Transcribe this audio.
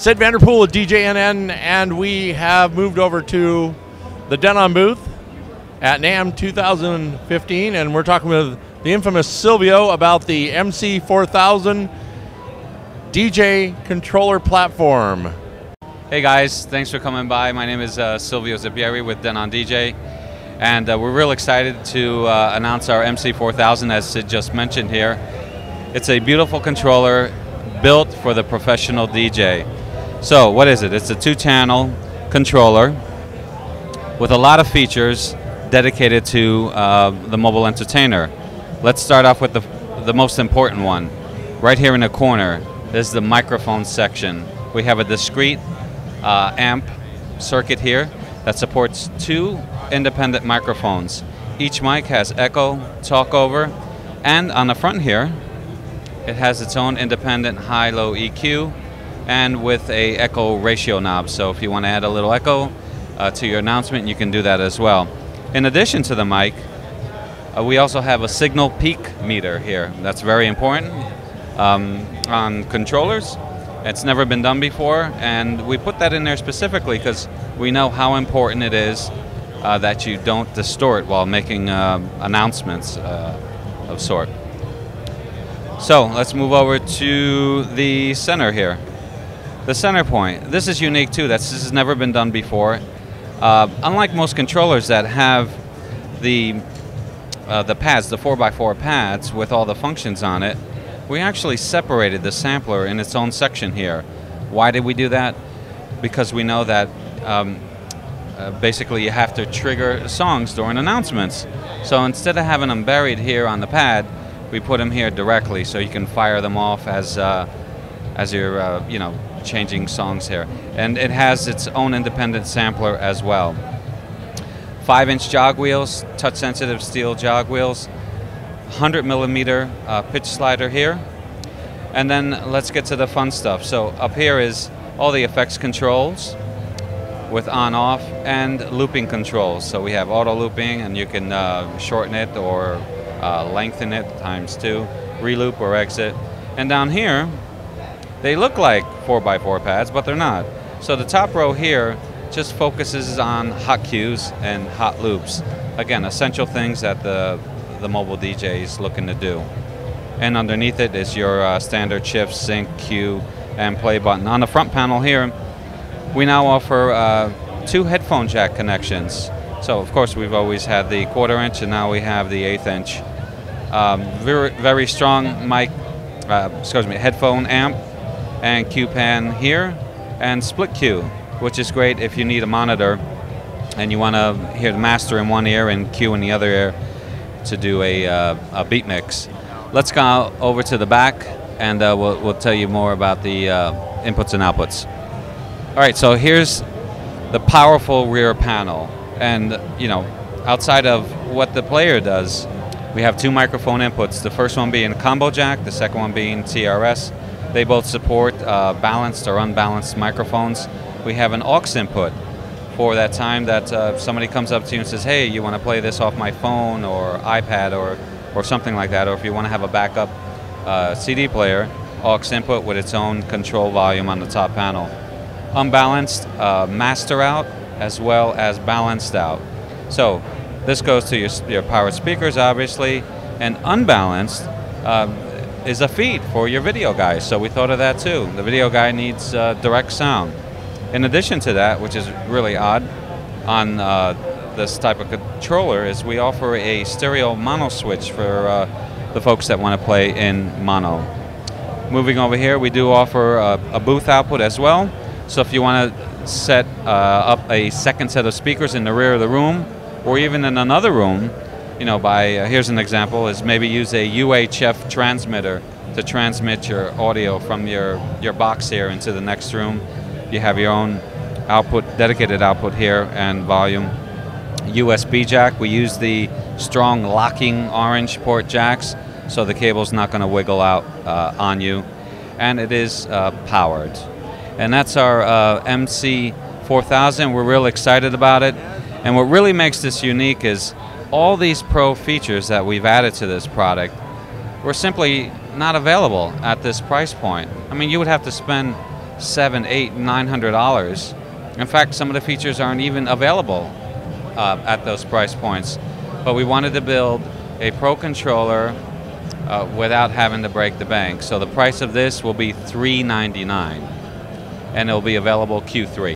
Sid Vanderpool with DJZone, and we have moved over to the Denon booth at Namm 2015, and we're talking with the infamous Silvio about the MC4000 DJ controller platform. Hey guys, thanks for coming by. My name is Silvio Zippieri with Denon DJ, and we're real excited to announce our MC4000, as Sid just mentioned here. It's a beautiful controller built for the professional DJ. So what is it? It's a 2-channel controller with a lot of features dedicated to the mobile entertainer. Let's start off with the most important one. Right here in the corner is the microphone section. We have a discrete amp circuit here that supports 2 independent microphones. Each mic has echo, talkover, and on the front here it has its own independent high-low EQ and with a echo ratio knob. So if you want to add a little echo to your announcement, you can do that as well. In addition to the mic, we also have a signal peak meter here. That's very important on controllers. It's never been done before, and we put that in there specifically because we know how important it is that you don't distort while making announcements of sort. So let's move over to the center here. The center point. This is unique too. This has never been done before. Unlike most controllers that have the pads, the 4x4 pads with all the functions on it, we actually separated the sampler in its own section here. Why did we do that? Because we know that basically you have to trigger songs during announcements. So instead of having them buried here on the pad, we put them here directly so you can fire them off as you're you know, changing songs here. And it has its own independent sampler as well. 5-inch jog wheels, touch-sensitive steel jog wheels, 100mm pitch slider here. And then let's get to the fun stuff. So up here is all the effects controls with on-off and looping controls. So we have auto looping, and you can shorten it or lengthen it ×2, re-loop or exit. And down here, they look like 4x4 pads, but they're not. So the top row here just focuses on hot cues and hot loops. Again, essential things that the mobile DJ is looking to do. And underneath it is your standard shift, sync, cue, and play button. On the front panel here, we now offer 2 headphone jack connections. So of course we've always had the 1/4-inch, and now we have the 1/8-inch. Very strong mic, headphone amp and cue pan here, and split cue, which is great if you need a monitor and you want to hear the master in one ear and cue in the other ear to do a beat mix. Let's go over to the back, and we'll tell you more about the inputs and outputs. All right, so here's the powerful rear panel, and you know, outside of what the player does, we have 2 microphone inputs. The first one being combo jack, the second one being TRS. They both support balanced or unbalanced microphones. We have an aux input for that time that somebody comes up to you and says, hey, you want to play this off my phone or iPad or something like that, or if you want to have a backup CD player, aux input with its own control volume on the top panel. Unbalanced master out as well as balanced out. So this goes to your powered speakers, obviously, and unbalanced is a feed for your video guy. So we thought of that too. The video guy needs direct sound. In addition to that, which is really odd on this type of controller, is we offer a stereo mono switch for the folks that want to play in mono. Moving over here, we do offer a booth output as well. So if you want to set up a second set of speakers in the rear of the room, or even in another room, you know, here's an example, is maybe use a UHF transmitter to transmit your audio from your box here into the next room. You have your own output, dedicated output here, and volume. USB jack, we use the strong locking orange port jacks, so the cable's not going to wiggle out on you. And it is powered. And that's our MC4000. We're real excited about it. And what really makes this unique is all these pro features that we've added to this product were simply not available at this price point. I mean, you would have to spend $700, $800, $900. In fact, some of the features aren't even available at those price points. But we wanted to build a Pro controller without having to break the bank. So the price of this will be $399, and it'll be available Q3.